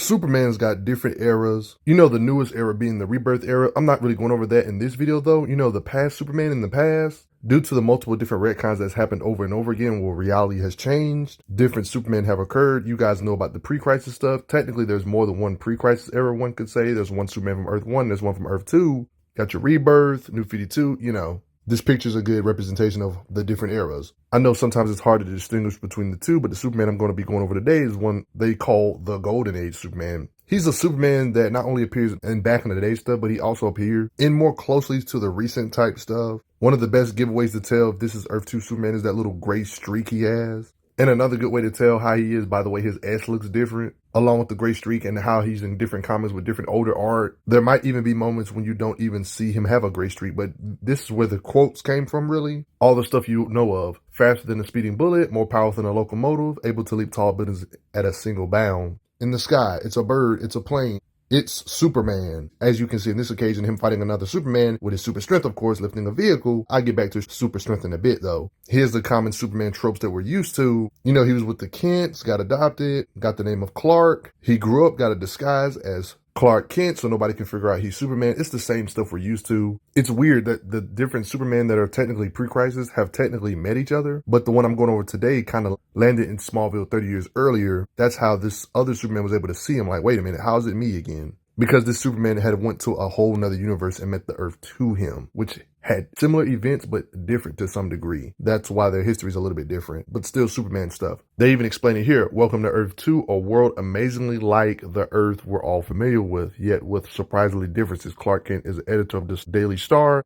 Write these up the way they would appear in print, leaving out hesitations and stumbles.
Superman's got different eras. You know, the newest era being the rebirth era. I'm not really going over that in this video though. You know, the past Superman in the past, due to the multiple different retcons that's happened over and over again where reality has changed, different Supermen have occurred. You guys know about the pre-crisis stuff. Technically, there's more than one pre-crisis era, one could say. There's one Superman from Earth 1, there's one from Earth 2. Got your rebirth, New 52, you know. This picture's a good representation of the different eras. I know sometimes it's hard to distinguish between the two, but the Superman I'm going to be going over today is one they call the Golden Age Superman. He's a Superman that not only appears in back in the day stuff, but he also appeared in more closely to the recent type stuff. One of the best giveaways to tell if this is Earth 2 Superman is that little gray streak he has. And another good way to tell how he is by the way his S looks different, along with the gray streak and how he's in different comics with different older art. There might even be moments when you don't even see him have a gray streak, but this is where the quotes came from, really. All the stuff you know of. Faster than a speeding bullet, more powerful than a locomotive, able to leap tall buildings at a single bound. In the sky, it's a bird, it's a plane. It's Superman. As you can see in this occasion, him fighting another Superman with his super strength, of course, lifting a vehicle. I'll get back to super strength in a bit, though. Here's the common Superman tropes that we're used to. You know, he was with the Kents, got adopted, got the name of Clark. He grew up, got a disguise as Clark Kent, so nobody can figure out he's Superman. It's the same stuff we're used to. It's weird that the different Superman that are technically pre-crisis have technically met each other, but the one I'm going over today kind of landed in Smallville 30 years earlier. That's how this other Superman was able to see him. Like, wait a minute, how is it me again? Because this Superman had went to a whole nother universe and met the Earth to him, which had similar events, but different to some degree. That's why their history is a little bit different, but still Superman stuff. They even explain it here. Welcome to Earth 2, a world amazingly like the Earth we're all familiar with, yet with surprisingly differences. Clark Kent is the editor of this Daily Star.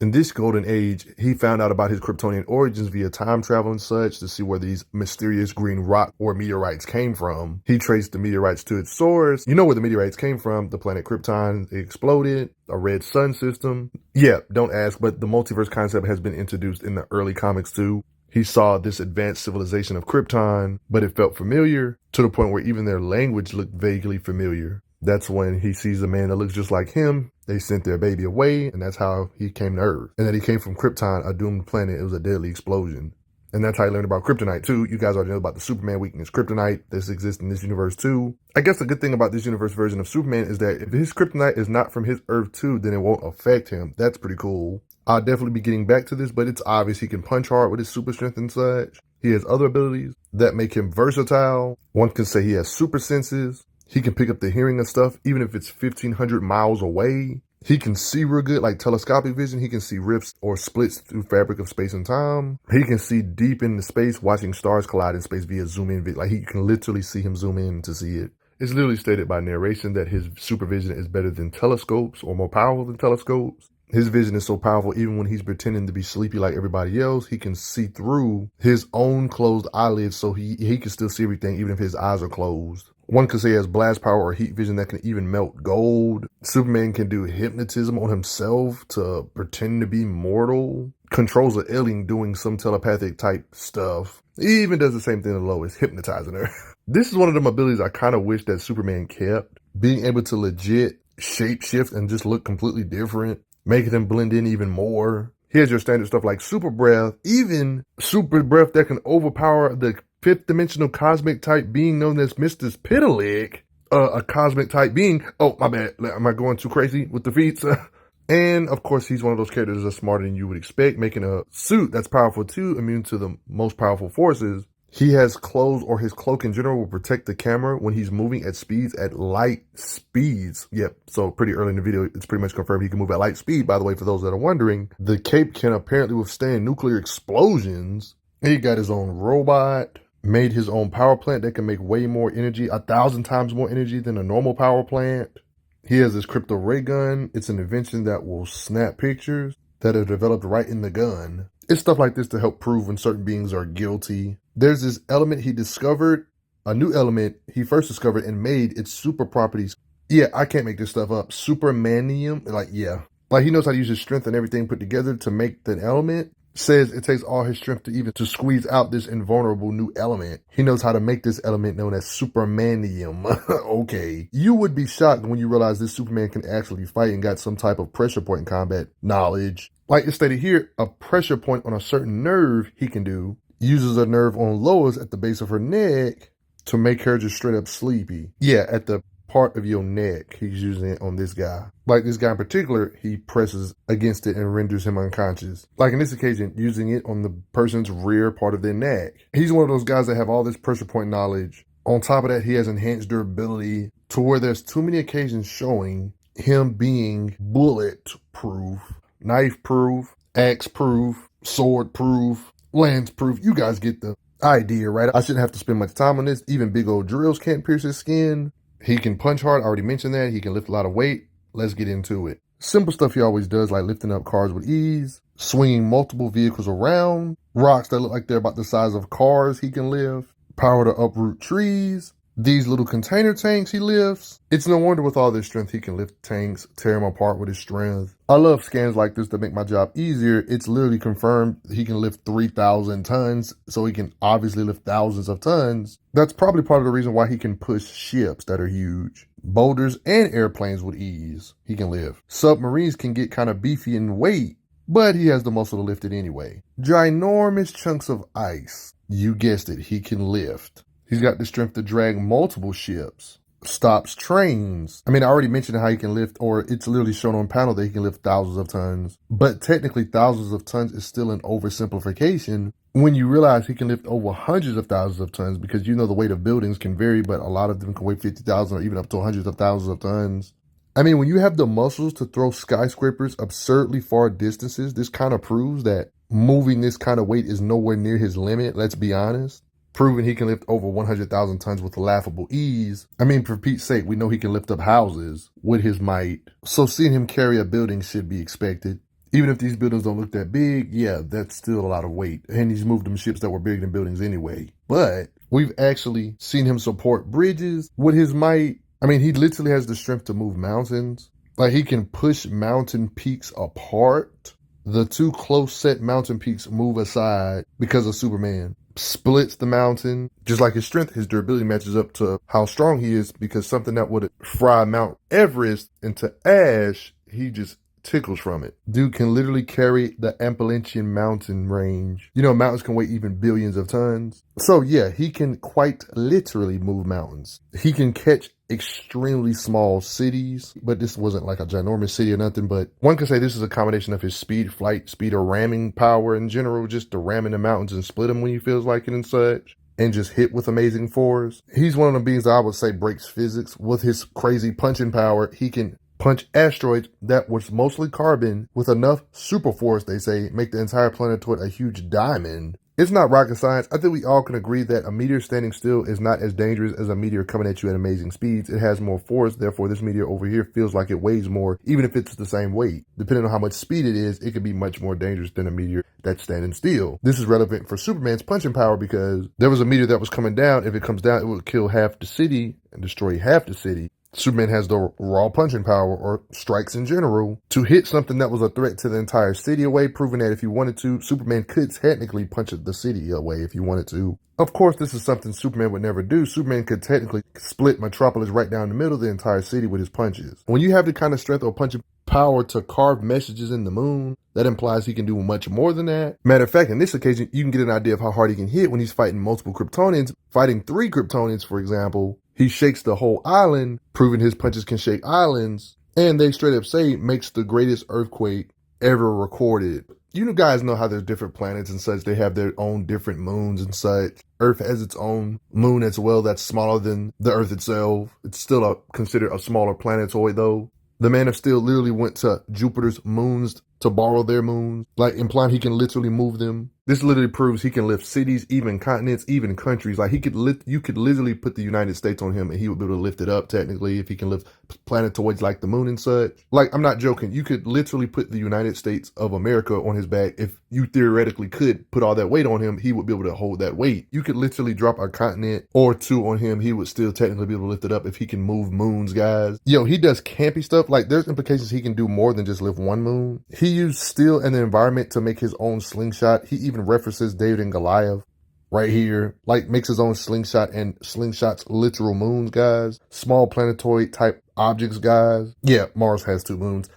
In this golden age, he found out about his Kryptonian origins via time travel and such to see where these mysterious green rock or meteorites came from. He traced the meteorites to its source. You know where the meteorites came from. The planet Krypton exploded, a red sun system. Yeah, don't ask, but the multiverse concept has been introduced in the early comics too. He saw this advanced civilization of Krypton, but it felt familiar to the point where even their language looked vaguely familiar. That's when he sees a man that looks just like him. They sent their baby away, and that's how he came to Earth. And that he came from Krypton, a doomed planet. It was a deadly explosion. And that's how he learned about kryptonite, too. You guys already know about the Superman weakness, kryptonite. This exists in this universe, too. I guess the good thing about this universe version of Superman is that if his kryptonite is not from his Earth, too, then it won't affect him. That's pretty cool. I'll definitely be getting back to this, but it's obvious he can punch hard with his super strength and such. He has other abilities that make him versatile. One can say he has super senses. He can pick up the hearing of stuff, even if it's 1,500 miles away. He can see real good, like telescopic vision. He can see rifts or splits through fabric of space and time. He can see deep into space, watching stars collide in space via zoom in. Like, he can literally see him zoom in to see it. It's literally stated by narration that his supervision is better than telescopes or more powerful than telescopes. His vision is so powerful, even when he's pretending to be sleepy like everybody else, he can see through his own closed eyelids, so he can still see everything, even if his eyes are closed. One could say he has blast power or heat vision that can even melt gold. Superman can do hypnotism on himself to pretend to be mortal. Controls an alien doing some telepathic type stuff. He even does the same thing to Lois, hypnotizing her. This is one of them abilities I kind of wish that Superman kept. Being able to legit shapeshift and just look completely different, making him blend in even more. Here's your standard stuff like super breath, even super breath that can overpower the fifth dimensional cosmic type being known as Mr. Spitalik, a cosmic type being. Oh, my bad. Am I going too crazy with the feats? And of course, he's one of those characters that's smarter than you would expect, making a suit that's powerful too, immune to the most powerful forces. He has clothes, or his cloak in general will protect the camera when he's moving at speeds, at light speeds. Yep, so pretty early in the video, it's pretty much confirmed he can move at light speed. By the way, for those that are wondering, the cape can apparently withstand nuclear explosions. He got his own robot, made his own power plant that can make way more energy, 1,000 times more energy than a normal power plant. He has his crypto ray gun. It's an invention that will snap pictures that are developed right in the gun. It's stuff like this to help prove when certain beings are guilty. There's this element he discovered, a new element he first discovered and made its super properties. Yeah, I can't make this stuff up. Supermanium, like, yeah. Like, he knows how to use his strength and everything put together to make the element. Says it takes all his strength to squeeze out this invulnerable new element. He knows how to make this element known as Supermanium. Okay. You would be shocked when you realize this Superman can actually fight and got some type of pressure point in combat knowledge. Like it's stated here, a pressure point on a certain nerve he can do. Uses a nerve on Lois at the base of her neck. to make her just straight up sleepy. Yeah, at the part of your neck, he's using it on this guy. Like this guy in particular, he presses against it and renders him unconscious. Like in this occasion, using it on the person's rear part of their neck. He's one of those guys that have all this pressure point knowledge. On top of that, he has enhanced durability to where there's too many occasions showing him being bullet-proof, knife-proof, axe-proof, sword-proof, lance-proof. You guys get the idea, right? I shouldn't have to spend much time on this. Even big old drills can't pierce his skin. He can punch hard. I already mentioned that. He can lift a lot of weight. Let's get into it. Simple stuff he always does, like lifting up cars with ease, swinging multiple vehicles around, rocks that look like they're about the size of cars he can lift, power to uproot trees, these little container tanks he lifts. It's no wonder with all this strength he can lift tanks, tear them apart with his strength. I love scans like this that make my job easier. It's literally confirmed he can lift 3,000 tons, so he can obviously lift thousands of tons. That's probably part of the reason why he can push ships that are huge. Boulders and airplanes with ease he can lift. Submarines can get kind of beefy in weight, but he has the muscle to lift it anyway. Ginormous chunks of ice. You guessed it, he can lift. He's got the strength to drag multiple ships. Stops trains. I mean, I already mentioned how he can lift, or it's literally shown on panel that he can lift thousands of tons. But technically, thousands of tons is still an oversimplification when you realize he can lift over hundreds of thousands of tons, because you know the weight of buildings can vary, but a lot of them can weigh 50,000 or even up to hundreds of thousands of tons. I mean, when you have the muscles to throw skyscrapers absurdly far distances, this kind of proves that moving this kind of weight is nowhere near his limit, let's be honest. Proving he can lift over 100,000 tons with laughable ease. I mean, for Pete's sake, we know he can lift up houses with his might. So seeing him carry a building should be expected. Even if these buildings don't look that big, yeah, that's still a lot of weight. And he's moved them ships that were bigger than buildings anyway. But we've actually seen him support bridges with his might. I mean, he literally has the strength to move mountains. Like, he can push mountain peaks apart. The two close set mountain peaks move aside because of Superman. Splits the mountain. Just like his strength, his durability matches up to how strong he is, because something that would fry Mount Everest into ash, he just tickles from it. Dude can literally carry the Appalachian mountain range. You know, mountains can weigh even billions of tons. So yeah, he can quite literally move mountains. He can catch extremely small cities, but this wasn't like a ginormous city or nothing, but one could say this is a combination of his speed, flight, speed, or ramming power in general, just to ram in the mountains and split them when he feels like it and such, and just hit with amazing force. He's one of the beings that I would say breaks physics. With his crazy punching power, he can punch asteroids that was mostly carbon with enough super force, they say, make the entire planetoid a huge diamond. It's not rocket science. I think we all can agree that a meteor standing still is not as dangerous as a meteor coming at you at amazing speeds. It has more force, therefore this meteor over here feels like it weighs more, even if it's the same weight. Depending on how much speed it is, it could be much more dangerous than a meteor that's standing still. This is relevant for Superman's punching power because there was a meteor that was coming down. If it comes down, it would kill half the city and destroy half the city. Superman has the raw punching power, or strikes in general, to hit something that was a threat to the entire city away, proving that if he wanted to, Superman could technically punch the city away if he wanted to. Of course, this is something Superman would never do. Superman could technically split Metropolis right down the middle of the entire city with his punches. When you have the kind of strength or punching power to carve messages in the moon, that implies he can do much more than that. Matter of fact, in this occasion, you can get an idea of how hard he can hit when he's fighting multiple Kryptonians. Fighting 3 Kryptonians, for example, he shakes the whole island, proving his punches can shake islands, and they straight up say makes the greatest earthquake ever recorded. You guys know how there's different planets and such. They have their own different moons and such. Earth has its own moon as well that's smaller than the Earth itself. It's still considered a smaller planetoid though. The Man of Steel literally went to Jupiter's moons to borrow their moons, like implying he can literally move them. This literally proves he can lift cities, even continents, even countries. Like you could literally put the United States on him and he would be able to lift it up technically if he can lift planetoids like the moon and such. Like, I'm not joking. You could literally put the United States of America on his back. If you theoretically could put all that weight on him, he would be able to hold that weight. You could literally drop a continent or 2 on him. He would still technically be able to lift it up if he can move moons, guys. Yo, he does campy stuff. Like, there's implications he can do more than just lift one moon. He used steel and the environment to make his own slingshot. He even references David and Goliath right here, like makes his own slingshot and slingshots literal moons, guys. Small planetoid type objects, guys. Yeah, Mars has 2 moons.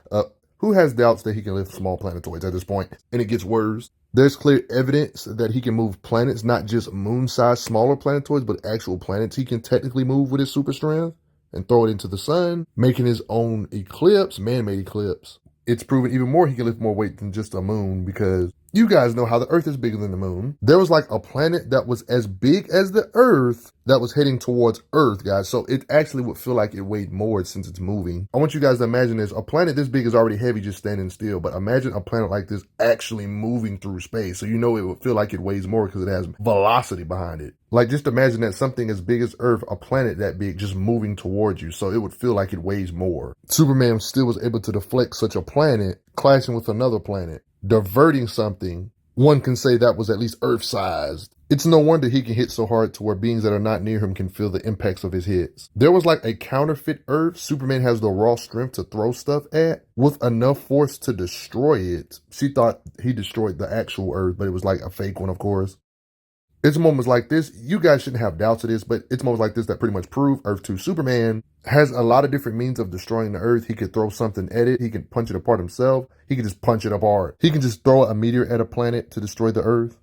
Who has doubts that he can lift small planetoids at this point? And it gets worse. There's clear evidence that he can move planets, not just moon-sized smaller planetoids, but actual planets he can technically move with his super strength and throw it into the sun, making his own eclipse, man-made eclipse. It's proven even more he can lift more weight than just a moon, because you guys know how the Earth is bigger than the moon. There was like a planet that was as big as the Earth that was heading towards Earth, guys. So it actually would feel like it weighed more since it's moving. I want you guys to imagine this. A planet this big is already heavy just standing still, but imagine a planet like this actually moving through space. So you know it would feel like it weighs more because it has velocity behind it. Like, just imagine that something as big as Earth, a planet that big, just moving towards you. So it would feel like it weighs more. Superman still was able to deflect such a planet, clashing with another planet, diverting something. One can say that was at least Earth-sized. It's no wonder he can hit so hard to where beings that are not near him can feel the impacts of his hits. There was like a counterfeit Earth Superman has the raw strength to throw stuff at with enough force to destroy it. She thought he destroyed the actual Earth, but it was like a fake one, of course. It's moments like this, you guys shouldn't have doubts of this, but it's moments like this that pretty much prove Earth 2 Superman has a lot of different means of destroying the Earth. He could throw something at it. He can punch it apart himself. He can just punch it apart. He can just throw a meteor at a planet to destroy the Earth.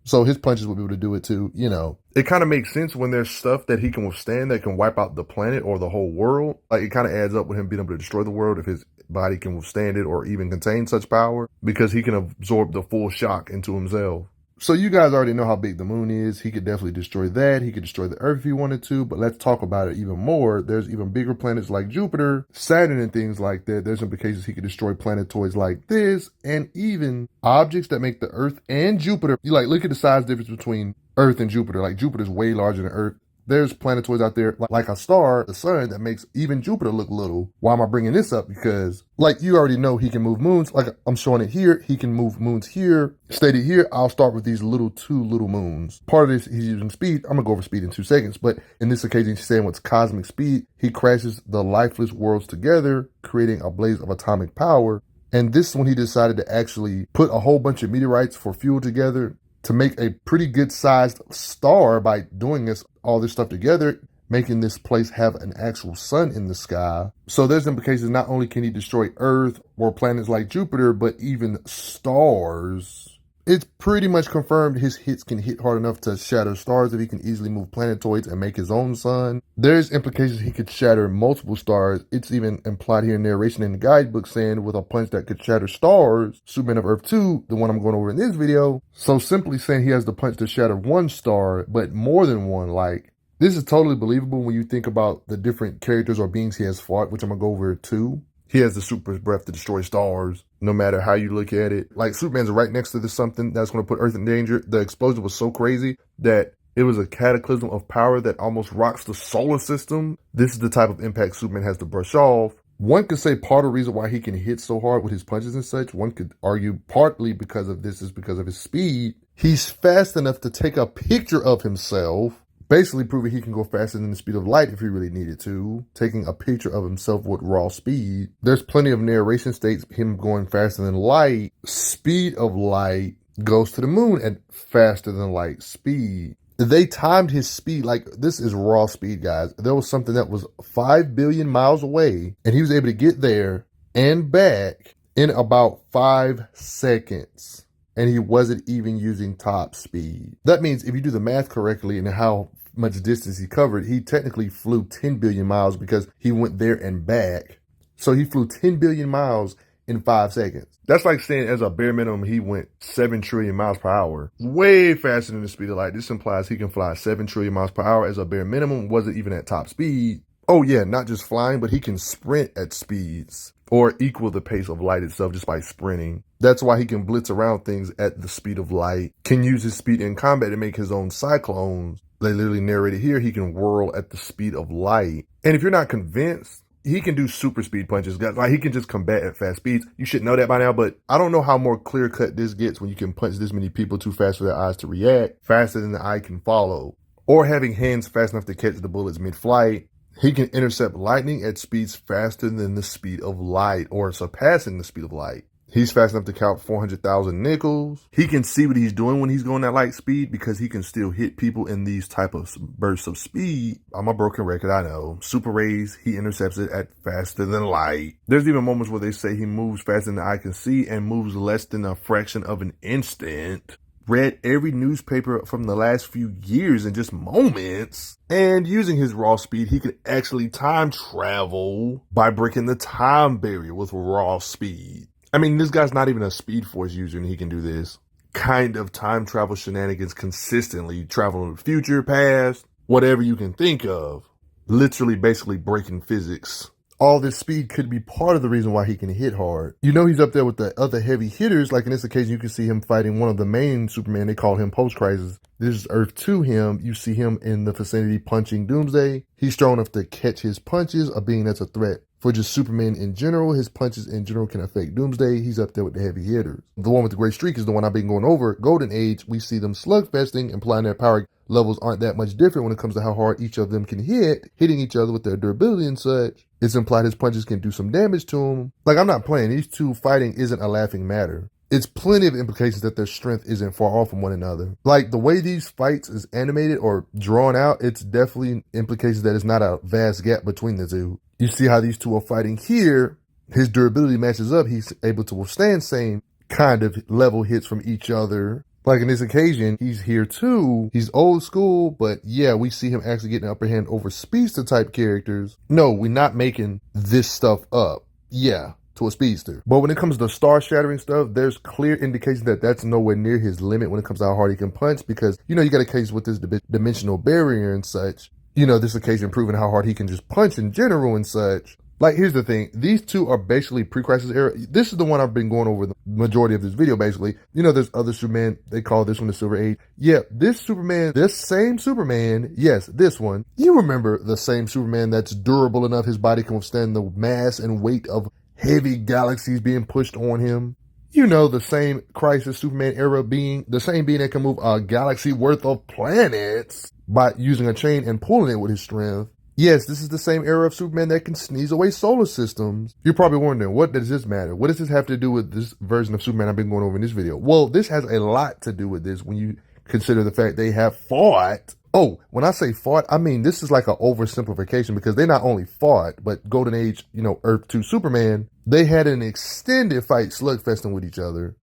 So his punches would be able to do it too, you know. It kind of makes sense when there's stuff that he can withstand that can wipe out the planet or the whole world. Like, it kind of adds up with him being able to destroy the world if his body can withstand it or even contain such power, because he can absorb the full shock into himself. So you guys already know how big the moon is. He could definitely destroy that. He could destroy the Earth if he wanted to, but let's talk about it even more. There's even bigger planets like Jupiter, Saturn, and things like that. There's implications he could destroy planetoids like this, and even objects that make the Earth and Jupiter. You like, look at the size difference between Earth and Jupiter. Like, Jupiter's way larger than Earth. There's planetoids out there like a star, the sun, that makes even Jupiter look little. Why am I bringing this up? Because, like, you already know he can move moons. Like, I'm showing it here. He can move moons here. Stated here, I'll start with these two little moons. Part of this, he's using speed. I'm going to go over speed in 2 seconds. But in this occasion, he's saying what's cosmic speed. He crashes the lifeless worlds together, creating a blaze of atomic power. And this is when he decided to actually put a whole bunch of meteorites for fuel together to make a pretty good sized star by doing all this stuff together, making this place have an actual sun in the sky. So there's implications. Not only can he destroy Earth or planets like Jupiter, but even stars. It's pretty much confirmed his hits can hit hard enough to shatter stars if he can easily move planetoids and make his own sun. There's implications he could shatter multiple stars. It's even implied here in narration in the guidebook saying with a punch that could shatter stars, Superman of Earth 2, the one I'm going over in this video. So simply saying he has the punch to shatter one star, but more than one, like, this is totally believable when you think about the different characters or beings he has fought, which I'm going to go over too. He has the super breath to destroy stars, no matter how you look at it. Like, Superman's right next to this something that's going to put Earth in danger. The explosion was so crazy that it was a cataclysm of power that almost rocks the solar system. This is the type of impact Superman has to brush off. One could say part of the reason why he can hit so hard with his punches and such, one could argue partly because of this is because of his speed. He's fast enough to take a picture of himself, basically proving he can go faster than the speed of light if he really needed to, taking a picture of himself with raw speed. There's plenty of narration states him going faster than light. Speed of light goes to the moon at faster than light speed. They timed his speed, like, this is raw speed, guys. There was something that was 5 billion miles away, and he was able to get there and back in about 5 seconds. And he wasn't even using top speed. That means if you do the math correctly and how much distance he covered, he technically flew 10 billion miles because he went there and back. So he flew 10 billion miles in 5 seconds. That's like saying as a bare minimum, he went 7 trillion miles per hour. Way faster than the speed of light. This implies he can fly 7 trillion miles per hour as a bare minimum, wasn't even at top speed. Oh yeah, not just flying, but he can sprint at speeds or equal the pace of light itself just by sprinting. That's why he can blitz around things at the speed of light, can use his speed in combat to make his own cyclones. They literally narrated here, he can whirl at the speed of light. And if you're not convinced, he can do super speed punches, guys. Like, he can just combat at fast speeds. You should know that by now, but I don't know how more clear cut this gets when you can punch this many people too fast for their eyes to react, faster than the eye can follow, or having hands fast enough to catch the bullets mid-flight. He can intercept lightning at speeds faster than the speed of light, or surpassing the speed of light. He's fast enough to count 400,000 nickels. He can see what he's doing when he's going at light speed because he can still hit people in these type of bursts of speed. I'm a broken record, I know. Super rays, he intercepts it at faster than light. There's even moments where they say he moves faster than the eye can see and moves less than a fraction of an instant. Read every newspaper from the last few years in just moments. And using his raw speed, he can actually time travel by breaking the time barrier with raw speed. I mean, this guy's not even a Speed Force user and he can do this kind of time travel shenanigans consistently, traveling the future, past, whatever you can think of. Literally basically breaking physics. All this speed could be part of the reason why he can hit hard. You know he's up there with the other heavy hitters. Like in this occasion, you can see him fighting one of the main Superman. They call him Post-Crisis. This is Earth 2 him. You see him in the vicinity punching Doomsday. He's strong enough to catch his punches, a being that's a threat. For just Superman in general, his punches in general can affect Doomsday. He's up there with the heavy hitters. The one with the great streak is the one I've been going over. Golden Age, we see them slugfesting, implying their power levels aren't that much different when it comes to how hard each of them can hit, hitting each other with their durability and such. It's implied his punches can do some damage to him. Like, I'm not playing. These two fighting isn't a laughing matter. It's plenty of implications that their strength isn't far off from one another. Like, the way these fights is animated or drawn out, it's definitely implications that it's not a vast gap between the two. You see how these two are fighting here. His durability matches up. He's able to withstand same kind of level hits from each other. Like in this occasion, he's here too. He's old school, but yeah, we see him actually getting an upper hand over speedster type characters. No, we're not making this stuff up. Yeah, to a speedster. But when it comes to star shattering stuff, there's clear indication that that's nowhere near his limit when it comes to how hard he can punch because, you know, you got a case with this dimensional barrier and such. You know, this occasion proving how hard he can just punch in general and such. Like, here's the thing. These two are basically pre-crisis era. This is the one I've been going over the majority of this video, basically. You know, there's other Superman. They call this one the Silver Age. Yeah, this Superman, this same Superman, yes, this one. You remember the same Superman that's durable enough his body can withstand the mass and weight of heavy galaxies being pushed on him. You know, the same Crisis Superman era being, the same being that can move a galaxy worth of planets by using a chain and pulling it with his strength. Yes, this is the same era of Superman that can sneeze away solar systems. You're probably wondering, what does this matter? What does this have to do with this version of Superman I've been going over in this video? Well, this has a lot to do with this when you consider the fact they have fought. Oh, when I say fought, I mean this is like an oversimplification because they not only fought, but Golden Age, you know, Earth 2 Superman, they had an extended fight slugfesting with each other.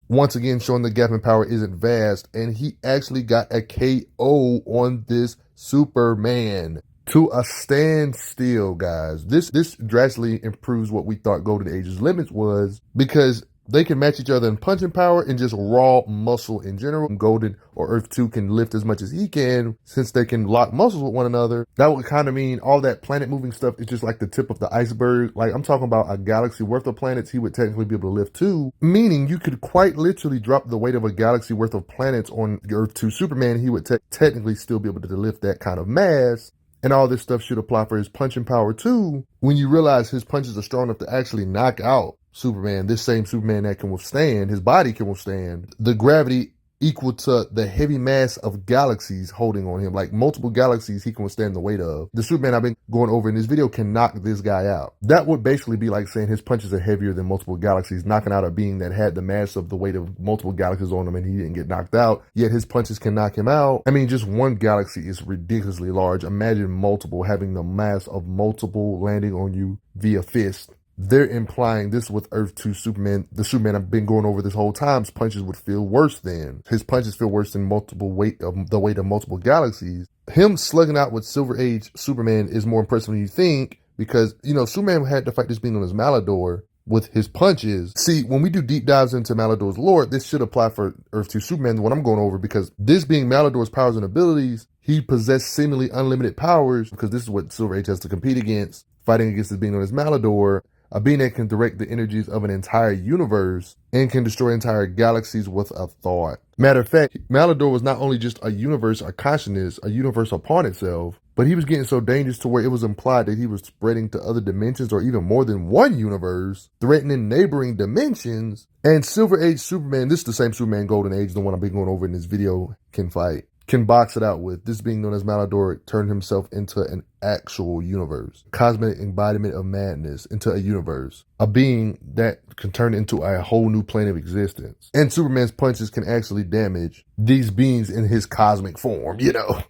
Once again, showing the gap in power isn't vast, and he actually got a KO on this Superman. To a standstill, guys. This drastically improves what we thought Golden Age's limits was because they can match each other in punching power and just raw muscle in general. Golden or Earth 2 can lift as much as he can since they can lock muscles with one another. That would kind of mean all that planet moving stuff is just like the tip of the iceberg. Like, I'm talking about a galaxy worth of planets he would technically be able to lift too. Meaning you could quite literally drop the weight of a galaxy worth of planets on Earth 2 Superman. He would technically still be able to lift that kind of mass. And all this stuff should apply for his punching power too. When you realize his punches are strong enough to actually knock out Superman, this same Superman that can withstand, his body can withstand the gravity equal to the heavy mass of galaxies holding on him. Like multiple galaxies he can withstand the weight of. The Superman I've been going over in this video can knock this guy out. That would basically be like saying his punches are heavier than multiple galaxies, knocking out a being that had the mass of the weight of multiple galaxies on him and he didn't get knocked out, yet his punches can knock him out. I mean, just one galaxy is ridiculously large. Imagine multiple having the mass of multiple landing on you via fist. They're implying this with Earth 2 Superman, the Superman I've been going over this whole time, his punches would feel worse than. His punches feel worse than the weight of multiple galaxies. Him slugging out with Silver Age Superman is more impressive than you think because, you know, Superman had to fight this being on his Malador with his punches. See, when we do deep dives into Malador's lore, this should apply for Earth 2 Superman, what I'm going over, because this being Malador's powers and abilities, he possessed seemingly unlimited powers because this is what Silver Age has to compete against, fighting against this being on his Malador. A being that can direct the energies of an entire universe and can destroy entire galaxies with a thought. Matter of fact, Malador was not only just a universe, a consciousness, a universe upon itself, but he was getting so dangerous to where it was implied that he was spreading to other dimensions or even more than one universe, threatening neighboring dimensions. And Silver Age Superman, this is the same Superman Golden Age, the one I've been going over in this video, can fight. can box it out with. This being known as Malador turned himself into an actual universe, cosmic embodiment of madness into a universe, a being that can turn into a whole new plane of existence. And Superman's punches can actually damage these beings in his cosmic form, you know.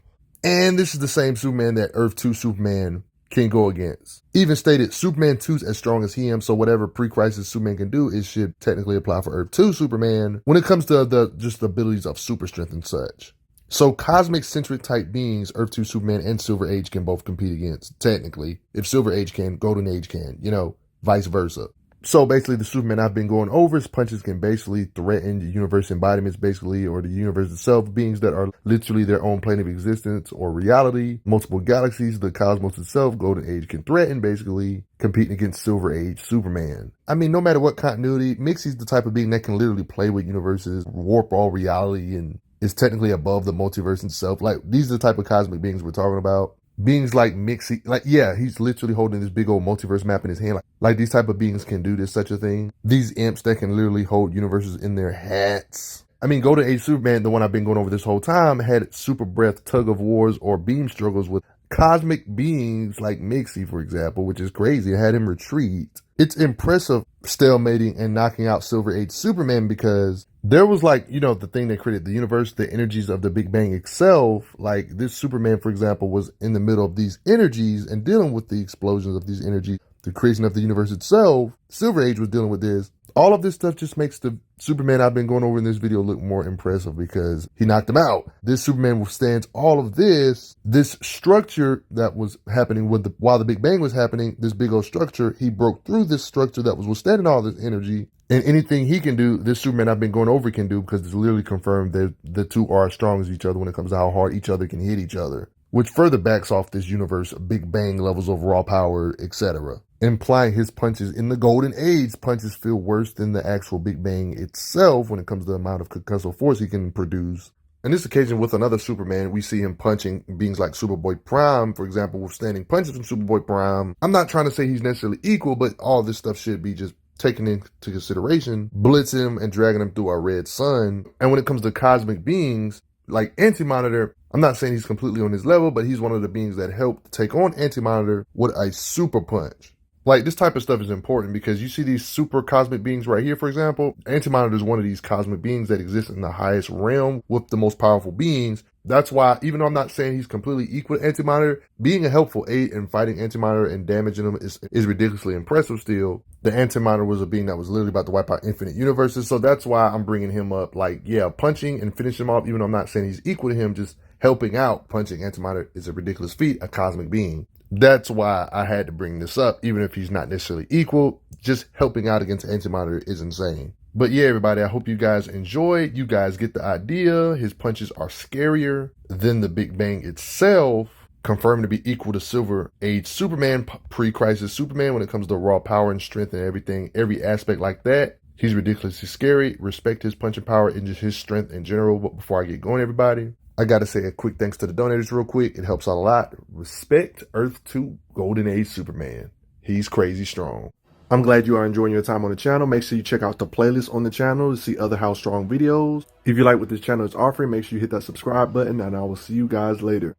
And this is the same Superman that Earth 2 Superman can go against. Even stated, Superman 2's as strong as he am, so whatever pre-crisis Superman can do, it should technically apply for Earth 2 Superman when it comes to just the abilities of super strength and such. So cosmic centric type beings, Earth 2 Superman and Silver Age can both compete against, technically. If Silver Age can, Golden Age can, you know, vice versa. So basically the Superman I've been going over, his punches can basically threaten the universe embodiments basically, or the universe itself, beings that are literally their own plane of existence or reality, multiple galaxies, the cosmos itself. Golden Age can threaten basically competing against Silver Age Superman. I mean, no matter what continuity, Mixie's the type of being that can literally play with universes, warp all reality, and is technically above the multiverse itself. Like, these are the type of cosmic beings we're talking about. Beings like Mixie, like, yeah, he's literally holding this big old multiverse map in his hand. Like these type of beings can do this, such a thing. These imps that can literally hold universes in their hats. I mean, Golden Age Superman, the one I've been going over this whole time, had super breath tug of wars or beam struggles with cosmic beings like Mixie, for example, which is crazy. It had him retreat. It's impressive stalemating and knocking out Silver Age Superman because there was, like, you know, the thing that created the universe, the energies of the Big Bang itself. Like this Superman, for example, was in the middle of these energies and dealing with the explosions of these energies, the creation of the universe itself. Silver Age was dealing with this. All of this stuff just makes the Superman I've been going over in this video look more impressive because he knocked him out. This Superman withstands all of this structure that was happening while the Big Bang was happening, this big old structure. He broke through this structure that was withstanding all this energy. And anything he can do, this Superman I've been going over can do, because it's literally confirmed that the two are as strong as each other when it comes to how hard each other can hit each other, which further backs off this universe Big Bang levels of raw power, etc. Implying his punches in the Golden Age punches feel worse than the actual Big Bang itself when it comes to the amount of concussive force he can produce. In this occasion, with another Superman, we see him punching beings like Superboy Prime, for example, withstanding punches from Superboy Prime. I'm not trying to say he's necessarily equal, but all this stuff should be just taken into consideration, blitzing him and dragging him through our red sun. And when it comes to cosmic beings like Anti-Monitor, I'm not saying he's completely on his level, but he's one of the beings that helped take on Anti-Monitor with a super punch. Like, this type of stuff is important because you see these super cosmic beings right here, for example. Anti-Monitor is one of these cosmic beings that exists in the highest realm with the most powerful beings. That's why, even though I'm not saying he's completely equal to Anti-Monitor, being a helpful aid in fighting Anti-Monitor and damaging him is ridiculously impressive still. The Anti-Monitor was a being that was literally about to wipe out infinite universes, so that's why I'm bringing him up. Like, yeah, punching and finishing him off, even though I'm not saying he's equal to him, just helping out punching Anti-Monitor is a ridiculous feat, a cosmic being. That's why I had to bring this up, even if he's not necessarily equal. Just helping out against Anti-Monitor is insane. But yeah, everybody, I hope you guys enjoyed. You guys get the idea. His punches are scarier than the Big Bang itself, confirmed to be equal to Silver Age Superman, pre-crisis Superman when it comes to raw power and strength and everything, every aspect like that. He's ridiculously scary. Respect his punching power and just his strength in general. But before I get going, everybody, I got to say a quick thanks to the donators real quick. It helps out a lot. Respect Earth 2 Golden Age Superman. He's crazy strong. I'm glad you are enjoying your time on the channel. Make sure you check out the playlist on the channel to see other How Strong videos. If you like what this channel is offering, make sure you hit that subscribe button, and I will see you guys later.